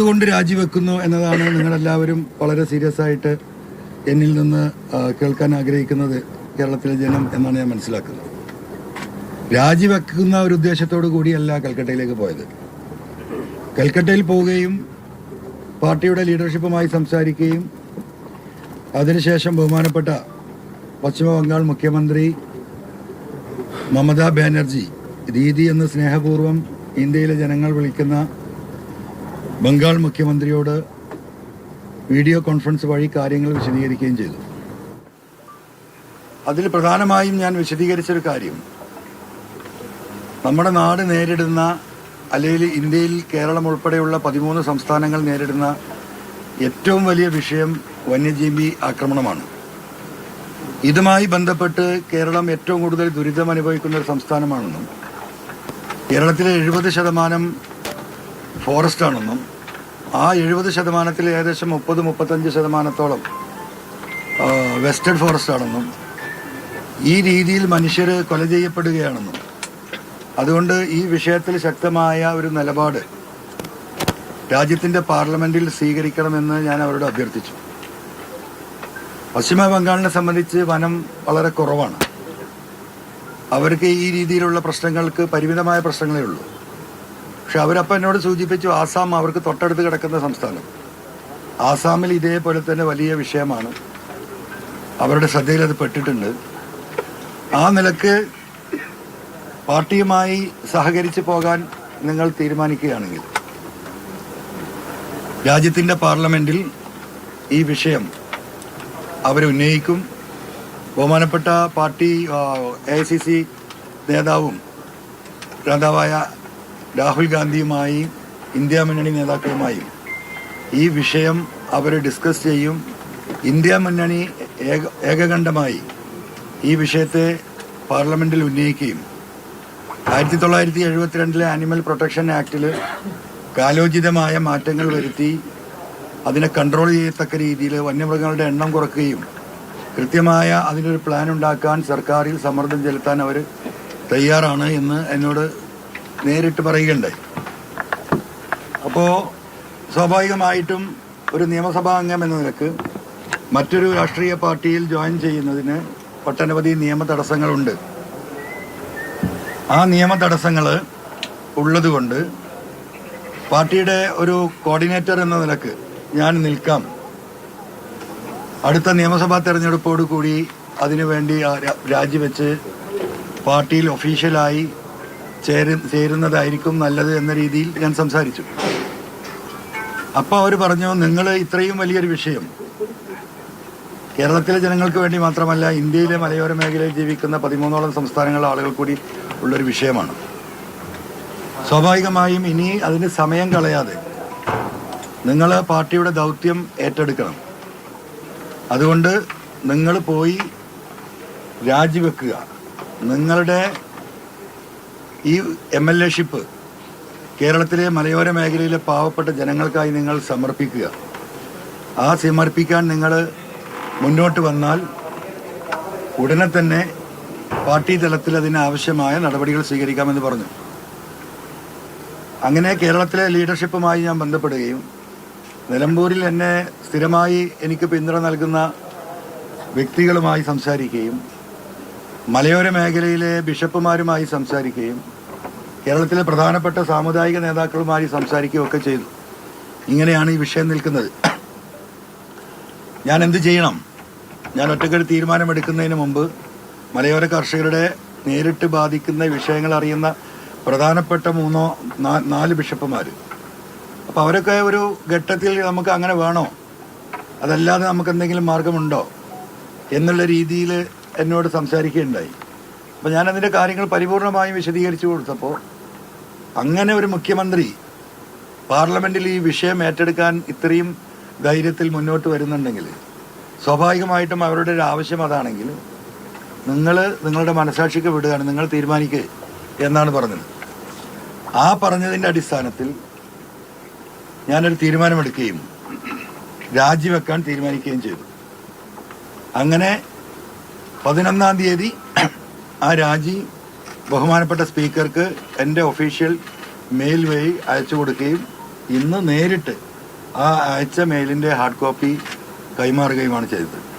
കൊണ്ട് രാജിവെക്കുന്നു എന്നതാണ് നിങ്ങളെല്ലാവരും വളരെ സീരിയസ് ആയിട്ട് എന്നിൽ നിന്ന് കേൾക്കാൻ ആഗ്രഹിക്കുന്നത്, കേരളത്തിലെ ജനം എന്നാണ് ഞാൻ മനസ്സിലാക്കുന്നത്. രാജിവെക്കുന്ന ഒരു ഉദ്ദേശത്തോടു കൂടിയല്ല കൽക്കട്ടയിലേക്ക് പോയത്. കൽക്കട്ടയിൽ പോവുകയും പാർട്ടിയുടെ ലീഡർഷിപ്പുമായി സംസാരിക്കുകയും അതിനുശേഷം ബഹുമാനപ്പെട്ട പശ്ചിമ ബംഗാൾ മുഖ്യമന്ത്രി മമതാ ബാനർജി ദീദി എന്ന് സ്നേഹപൂർവ്വം ഇന്ത്യയിലെ ജനങ്ങൾ വിളിക്കുന്ന ബംഗാൾ മുഖ്യമന്ത്രിയോട് വീഡിയോ കോൺഫറൻസ് വഴി കാര്യങ്ങൾ വിശദീകരിക്കുകയും ചെയ്തു. അതിൽ പ്രധാനമായും ഞാൻ വിശദീകരിച്ചൊരു കാര്യം, നമ്മുടെ നാട് നേരിടുന്ന, അല്ലെങ്കിൽ ഇന്ത്യയിൽ കേരളം ഉൾപ്പെടെയുള്ള 13 സംസ്ഥാനങ്ങൾ നേരിടുന്ന ഏറ്റവും വലിയ വിഷയം വന്യജീവി ആക്രമണമാണ്. ഇതുമായി ബന്ധപ്പെട്ട് കേരളം ഏറ്റവും കൂടുതൽ ദുരിതം അനുഭവിക്കുന്ന ഒരു സംസ്ഥാനമാണെന്നും കേരളത്തിലെ 70% ഫോറസ്റ്റ് ആണെന്നും ആ 70%-ൽ ഏകദേശം 30-35% വെസ്റ്റേൺ ഫോറസ്റ്റ് ആണെന്നും ഈ രീതിയിൽ മനുഷ്യർ കൊല ചെയ്യപ്പെടുകയാണെന്നും അതുകൊണ്ട് ഈ വിഷയത്തിൽ ശക്തമായ ഒരു നിലപാട് രാജ്യത്തിൻ്റെ പാർലമെൻറ്റിൽ സ്വീകരിക്കണമെന്ന് ഞാൻ അവരോട് അഭ്യർത്ഥിച്ചു. പശ്ചിമ ബംഗാളിനെ സംബന്ധിച്ച് വനം വളരെ കുറവാണ്. അവർക്ക് ഈ രീതിയിലുള്ള പ്രശ്നങ്ങൾക്ക് പരിമിതമായ പ്രശ്നങ്ങളേ ഉള്ളൂ. പക്ഷെ അവരപ്പം എന്നോട് സൂചിപ്പിച്ചു, ആസാം അവർക്ക് തൊട്ടടുത്ത് കിടക്കുന്ന സംസ്ഥാനം, ആസാമിൽ ഇതേപോലെ തന്നെ വലിയ വിഷയമാണ്, അവരുടെ ശ്രദ്ധയിൽ അത് പെട്ടിട്ടുണ്ട്. ആ നിലക്ക് പാർട്ടിയുമായി സഹകരിച്ച് പോകാൻ നിങ്ങൾ തീരുമാനിക്കുകയാണെങ്കിൽ രാജ്യത്തിൻ്റെ പാർലമെൻറ്റിൽ ഈ വിഷയം അവരുന്നയിക്കും. ബഹുമാനപ്പെട്ട പാർട്ടി AICC നേതാവായ രാഹുൽ ഗാന്ധിയുമായി ഇന്ത്യ മുന്നണി നേതാക്കളുമായി ഈ വിഷയം അവർ ഡിസ്കസ് ചെയ്യും. ഇന്ത്യ മുന്നണി ഏകകണ്ഠമായി ഈ വിഷയത്തെ പാർലമെൻറ്റിൽ ഉന്നയിക്കുകയും 1972 ആനിമൽ പ്രൊട്ടക്ഷൻ ആക്ടിൽ കാലോചിതമായ മാറ്റങ്ങൾ വരുത്തി അതിനെ കൺട്രോൾ ചെയ്യത്തക്ക രീതിയിൽ വന്യമൃഗങ്ങളുടെ എണ്ണം കുറയ്ക്കുകയും കൃത്യമായ അതിനൊരു പ്ലാൻ ഉണ്ടാക്കാൻ സർക്കാരിൽ സമ്മർദ്ദം ചെലുത്താൻ അവർ തയ്യാറാണ് എന്ന് എന്നോട് നേരിട്ട് പറയുകയുണ്ടായി. അപ്പോൾ സ്വാഭാവികമായിട്ടും ഒരു നിയമസഭാ അംഗം എന്ന നിലക്ക് മറ്റൊരു രാഷ്ട്രീയ പാർട്ടിയിൽ ജോയിൻ ചെയ്യുന്നതിന് ഒട്ടനവധി നിയമ തടസ്സങ്ങളുണ്ട്. ആ നിയമ തടസ്സങ്ങൾ ഉള്ളതുകൊണ്ട് പാർട്ടിയുടെ ഒരു കോർഡിനേറ്റർ എന്ന നിലക്ക് ഞാൻ നിൽക്കാം. അടുത്ത നിയമസഭാ തെരഞ്ഞെടുപ്പോട് കൂടി അതിനുവേണ്ടി രാജിവെച്ച് പാർട്ടിയിൽ ഒഫീഷ്യലായി ചേരുന്നതായിരിക്കും നല്ലത് എന്ന രീതിയിൽ ഞാൻ സംസാരിച്ചു. അപ്പോൾ അവർ പറഞ്ഞു, നിങ്ങൾ ഇത്രയും വലിയൊരു വിഷയം കേരളത്തിലെ ജനങ്ങൾക്ക് വേണ്ടി മാത്രമല്ല ഇന്ത്യയിലെ മലയോര മേഖലയിൽ ജീവിക്കുന്ന 13ഓളം സംസ്ഥാനങ്ങളിലെ ആളുകൾ കൂടി ഉള്ളൊരു വിഷയമാണ്. സ്വാഭാവികമായും ഇനി അതിന് സമയം കളയാതെ നിങ്ങൾ പാർട്ടിയുടെ ദൗത്യം ഏറ്റെടുക്കണം. അതുകൊണ്ട് നിങ്ങൾ പോയി രാജിവെക്കുക. നിങ്ങളുടെ ഈ MLA-ഷിപ്പ് കേരളത്തിലെ മലയോര മേഖലയിലെ പാവപ്പെട്ട ജനങ്ങൾക്കായി നിങ്ങൾ സമർപ്പിക്കുക. ആ സമർപ്പിക്കാൻ നിങ്ങൾ മുന്നോട്ട് വന്നാൽ ഉടനെ തന്നെ പാർട്ടി തലത്തിൽ അതിനാവശ്യമായ നടപടികൾ സ്വീകരിക്കാമെന്ന് പറഞ്ഞു. അങ്ങനെ കേരളത്തിലെ ലീഡർഷിപ്പുമായി ഞാൻ ബന്ധപ്പെടുകയും നിലമ്പൂരിൽ എന്നെ സ്ഥിരമായി എനിക്ക് പിന്തുണ നൽകുന്ന വ്യക്തികളുമായി സംസാരിക്കുകയും മലയോര മേഖലയിലെ ബിഷപ്പുമാരുമായി സംസാരിക്കുകയും കേരളത്തിലെ പ്രധാനപ്പെട്ട സാമുദായിക നേതാക്കളുമായി സംസാരിക്കുകയൊക്കെ ചെയ്തു. ഇങ്ങനെയാണ് ഈ വിഷയം നിൽക്കുന്നത്. ഞാൻ എന്ത് ചെയ്യണം? ഞാൻ ഒറ്റക്കൊരു തീരുമാനമെടുക്കുന്നതിന് മുമ്പ് മലയോര കർഷകരുടെ നേരിട്ട് ബാധിക്കുന്ന വിഷയങ്ങൾ അറിയുന്ന പ്രധാനപ്പെട്ട 3-4 ബിഷപ്പുമാർ, അപ്പോൾ അവരൊക്കെ ഒരു ഘട്ടത്തിൽ നമുക്ക് അങ്ങനെ വേണോ, അതല്ലാതെ നമുക്ക് എന്തെങ്കിലും മാർഗമുണ്ടോ എന്നുള്ള രീതിയിൽ എന്നോട് സംസാരിക്കുകയുണ്ടായി. അപ്പോൾ ഞാനതിൻ്റെ കാര്യങ്ങൾ പരിപൂർണമായും വിശദീകരിച്ചു കൊടുത്തപ്പോൾ അങ്ങനെ ഒരു മുഖ്യമന്ത്രി പാർലമെൻറ്റിൽ ഈ വിഷയം ഏറ്റെടുക്കാൻ ഇത്രയും ധൈര്യത്തിൽ മുന്നോട്ട് വരുന്നുണ്ടെങ്കിൽ സ്വാഭാവികമായിട്ടും അവരുടെ ഒരു ആവശ്യം അതാണെങ്കിൽ നിങ്ങൾ നിങ്ങളുടെ മനസാക്ഷിക്ക് വിടുകയാണ്, നിങ്ങൾ തീരുമാനിക്കുക എന്നാണ് പറഞ്ഞത്. ആ പറഞ്ഞതിൻ്റെ അടിസ്ഥാനത്തിൽ ഞാനൊരു തീരുമാനമെടുക്കുകയും രാജിവെക്കാൻ തീരുമാനിക്കുകയും ചെയ്തു. അങ്ങനെ 11-ാം തീയതി ആ രാജി ബഹുമാനപ്പെട്ട സ്പീക്കർക്ക് എൻ്റെ ഒഫീഷ്യൽ മെയിൽ വഴി അയച്ചു കൊടുക്കുകയും ഇന്ന് നേരിട്ട് ആ അയച്ച മെയിലിൻ്റെ ഹാർഡ് കോപ്പി കൈമാറുകയുമാണ് ചെയ്തത്.